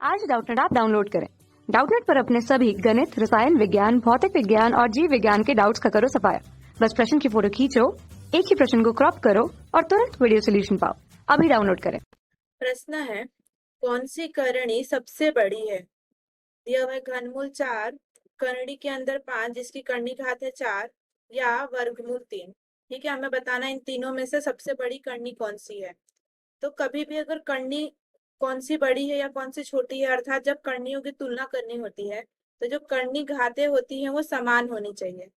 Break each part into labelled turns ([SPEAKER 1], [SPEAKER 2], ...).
[SPEAKER 1] आज Doubtnut app download करें। Doubtnut पर अपने सभी गणित, रसायन विज्ञान, भौतिक विज्ञान और जीव विज्ञान के डाउट्स का करो सफाया। बस प्रश्न की फोटो खींचो, एक ही प्रश्न को क्रॉप करो और तुरंत वीडियो सोल्यूशन पाओ। अभी डाउनलोड करें।
[SPEAKER 2] प्रश्न है, कौन सी करणी सबसे बड़ी है? दिया हुआ है घनमूल 4, करणी के अंदर 5 जिसकी करणी घात है 4, या वर्गमूल 3। ठीक है, हमें बताना इन तीनों में से सबसे बड़ी करणी कौन सी है। तो कभी भी अगर करणी कौन सी बड़ी है या कौन सी छोटी है, अर्थात जब करणियों की तुलना करनी होती है तो जो करणी घातें होती हैं वो समान होनी चाहिए।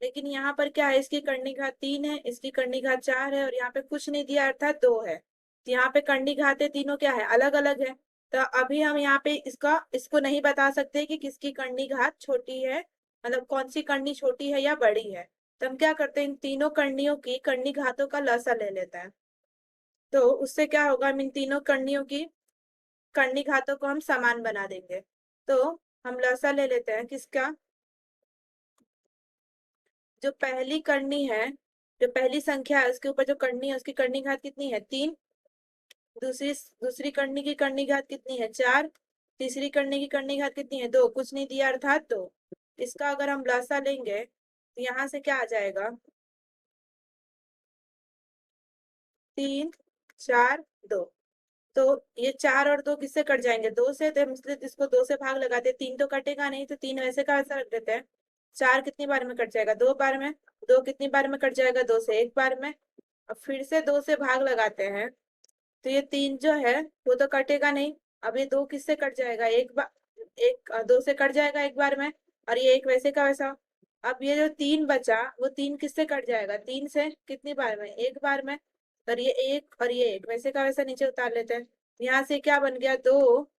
[SPEAKER 2] लेकिन यहाँ पर क्या है, इसकी करणी घात 3 है, इसकी करणी घात 4 है और यहाँ पे कुछ नहीं दिया अर्थात 2 है। तो यहाँ पे करणी घातें तीनों क्या है, अलग अलग है। तो अभी हम यहाँ पे इसको नहीं बता सकते कि किसकी करणी घात छोटी है, मतलब कौन सी करणी छोटी है या बड़ी है। तो हम क्या करते हैं, इन तीनों करणियों की करणी घातों का लसा ले लेते हैं। तो उससे क्या होगा, हम इन तीनों करणियों की करणी घातों को हम समान बना देंगे। तो हम लसा ले लेते हैं किसका, जो पहली करनी है, जो पहली संख्या है उसके ऊपर जो करनी है उसकी करनी घात कितनी है, 3। दूसरी दूसरी करनी की करनी घात कितनी है, 4। तीसरी करनी की करनी घात कितनी है, 2। कुछ नहीं दिया अर्थात 2। इसका अगर हम लासा लेंगे तो यहाँ से क्या आ जाएगा, 3 4 2। तो ये 4 और 2 किससे कट जाएंगे, 2 से। तो हम इसको 2 से भाग लगाते हैं, 3 तो कटेगा नहीं, तो 3 वैसे का वैसा रख देते हैं। 4 कितनी बार में कट जाएगा, 2 बार में। 2 कितनी बार में कट जाएगा, 2 से 1 बार में। अब फिर से 2 से भाग लगाते हैं, तो ये 3 जो है वो तो कटेगा नहीं। अब ये 2 किससे कट जाएगा, एक बार, 2 से कट जाएगा 1 बार में। और ये 1 वैसे का वैसा। अब ये जो 3 बचा वो 3 किससे कट जाएगा, 3 से कितनी बार में, 1 बार में। और ये 1 और ये 1 वैसे का वैसा नीचे उतार लेते हैं। यहाँ से क्या बन गया, 2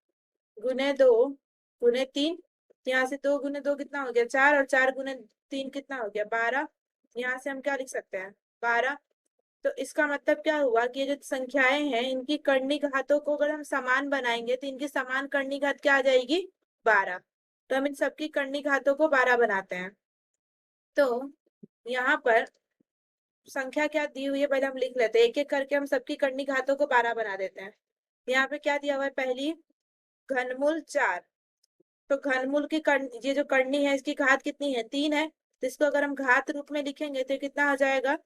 [SPEAKER 2] गुने 2 गुने 3। यहाँ से 2 गुने 2 कितना हो गया, 4। और 4 गुने 3 कितना हो गया, 12। यहाँ से हम क्या लिख सकते हैं, 12। तो इसका मतलब क्या हुआ कि ये जो संख्याएं हैं इनकी करनी घातों को अगर हम समान बनाएंगे तो इनकी समान करनी घात क्या आ जाएगी, 12। तो हम इन सबकी करनी घातों को 12 बनाते हैं। तो यहाँ पर संख्या क्या दी हुई है पहले हम लिख लेते हैं, एक एक करके हम सबकी करनी घातों को 12 बना देते हैं। यहाँ पे क्या दिया हुआ है, पहली घनमूल 4। तो घनमूल की ये जो करनी है इसकी घात कितनी है, 3 है। तो इसको अगर हम घात रूप में लिखेंगे तो कितना आ जाएगा,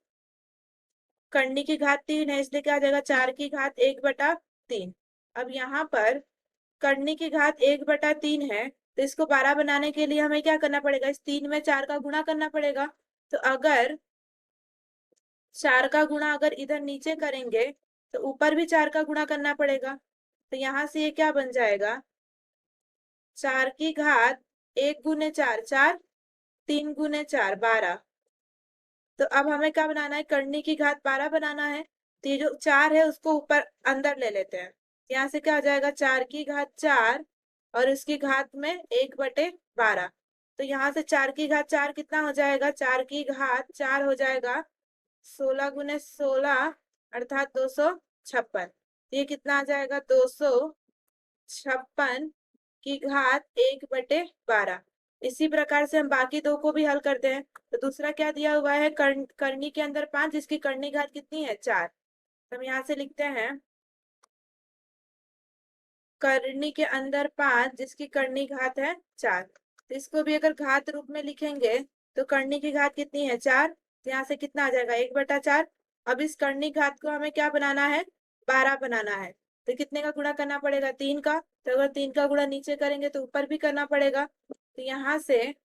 [SPEAKER 2] करनी की घात 3 है इसलिए क्या आ जाएगा, 4 की घात 1/3। अब यहाँ पर करनी की घात 1/3 है, तो इसको 12 बनाने के लिए हमें क्या करना पड़ेगा, इस 3 में 4 का गुणा करना पड़ेगा। तो अगर 4 का गुणा अगर इधर नीचे करेंगे तो ऊपर भी 4 का गुणा करना पड़ेगा। तो यहाँ से ये क्या बन जाएगा, 4 की घात 1 गुने 4 4, 3 गुने 4 12। तो अब हमें क्या बनाना है, करनी की घात 12 बनाना है। तो ये जो 4 है उसको ऊपर अंदर ले लेते हैं। यहाँ से क्या आ जाएगा, 4 की घात 4 और उसकी घात में 1/12। तो यहाँ से 4 की घात 4 कितना हो जाएगा, 4 की घात 4 हो जाएगा 16 गुने 16 अर्थात 256। ये कितना आ जाएगा, 256 की घात 1/12। इसी प्रकार से हम बाकी दो को भी हल करते हैं। तो दूसरा क्या दिया हुआ है, करनी के अंदर 5 जिसकी करनी घात कितनी है, 4। तो हम यहाँ से लिखते हैं करनी के अंदर 5 जिसकी करनी घात है 4। तो इसको भी अगर घात रूप में लिखेंगे तो करनी की घात कितनी है, 4। तो यहाँ से कितना आ जाएगा, 1/4। अब इस करनी घात को हमें क्या बनाना है, 12 बनाना है। तो कितने का गुणा करना पड़ेगा, 3 का। तो अगर 3 का गुणा नीचे करेंगे तो ऊपर भी करना पड़ेगा। तो यहाँ से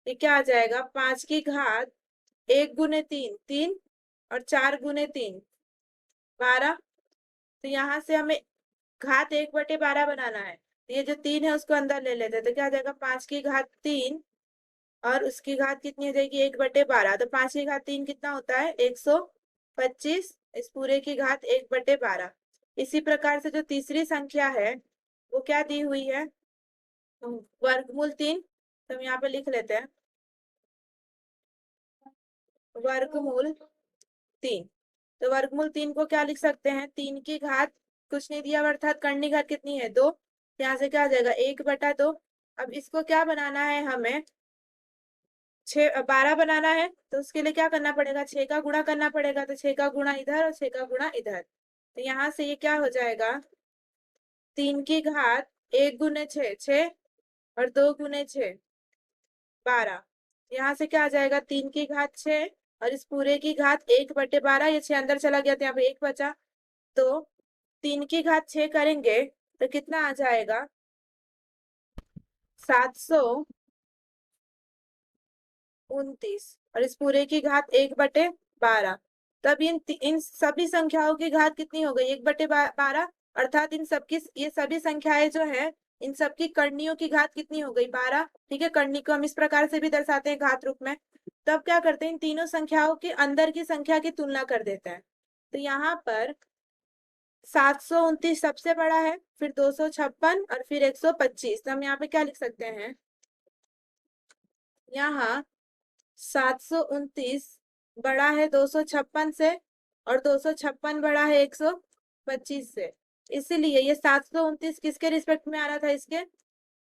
[SPEAKER 2] ये क्या आ जाएगा, 5 की घात 1 गुने 3 3 और 4 गुने 3 12। तो यहाँ से हमें घात 1/12 बनाना है। तो ये जो 3 है उसको अंदर ले लेते हैं, तो क्या आ जाएगा, 5 की घात 3 और उसकी घात कितनी हो जाएगी, 1/12। तो 5 की घात 3 कितना होता है, 125। इस पूरे की घात 1/12। इसी प्रकार से जो तीसरी संख्या है वो क्या दी हुई है, वर्गमूल 3। तो हम यहाँ पे लिख लेते हैं वर्गमूल 3। तो वर्गमूल 3 को क्या लिख सकते हैं, 3 की घात कुछ नहीं दिया अर्थात करनी घात कितनी है, 2। यहाँ से क्या आ जाएगा, 1/2। अब इसको क्या बनाना है हमें, 12 बनाना है। तो उसके लिए क्या करना पड़ेगा, 6 का गुणा करना पड़ेगा। तो 6 का गुणा इधर और 6 का गुणा इधर। तो यहाँ से ये क्या हो जाएगा, 3 की घात 1 गुने 6 6 और 2 गुने 6 12। यहाँ से क्या आ जाएगा 3 की घात 6 और इस पूरे की घात 1/12। ये 6 अंदर चला गया तो यहाँ पे 1 बचा। तो 3 की घात 6 करेंगे तो कितना आ जाएगा 729 और इस पूरे की घात 1/12। तब इन सभी संख्याओं की घात कितनी हो गई 1/12, अर्थात इन सबकी ये सभी संख्याएं जो है इन सबकी कर्णियों की घात कितनी हो गई 12। ठीक है, कर्णी को हम इस प्रकार से भी दर्शाते हैं घात रूप में। तब क्या करते हैं इन तीनों संख्याओं के अंदर की संख्या की तुलना कर देते हैं। तो यहाँ पर 729 सबसे बड़ा है, फिर 256 और फिर 125। तो हम यहाँ पे क्या लिख सकते हैं, यहाँ 729 बड़ा है 256 से और 256 बड़ा है 125 से। इसीलिए ये 729 किसके रिस्पेक्ट में आ रहा था, इसके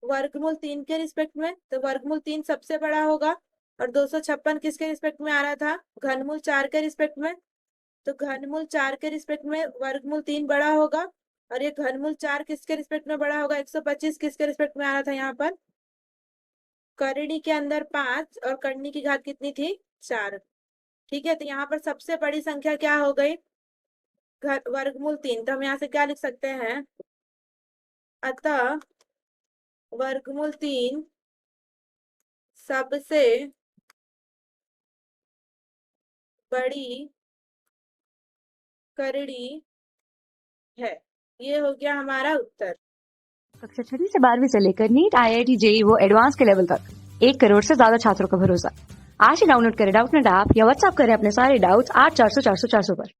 [SPEAKER 2] वर्गमूल 3 के रिस्पेक्ट में। तो वर्गमूल 3 सबसे बड़ा होगा और 256 किसके रिस्पेक्ट में आ रहा था, घनमूल 4 के रिस्पेक्ट में। तो घनमूल 4 के रिस्पेक्ट में वर्गमूल 3 बड़ा होगा और ये घनमूल 4 किसके रिस्पेक्ट में बड़ा होगा, 125 किसके रिस्पेक्ट में आ रहा था, यहाँ पर करणी के अंदर 5 और करणी की घात कितनी थी 4। ठीक है, तो यहाँ पर सबसे बड़ी संख्या क्या हो गई वर्गमूल 3। तो हम यहाँ से क्या लिख सकते हैं, अतः वर्गमूल 3 सबसे बड़ी करणी है। ये हो गया हमारा उत्तर।
[SPEAKER 1] कक्षा 6वीं से 12वीं से लेकर नीट, IIT, JEE वो एडवांस के लेवल तक 1 करोड़ से ज्यादा छात्रों का भरोसा। आज ही डाउनलोड करें डाउटनेट ऐप या व्हाट्सएप करें अपने सारे डाउट्स 8400 400 400 पर।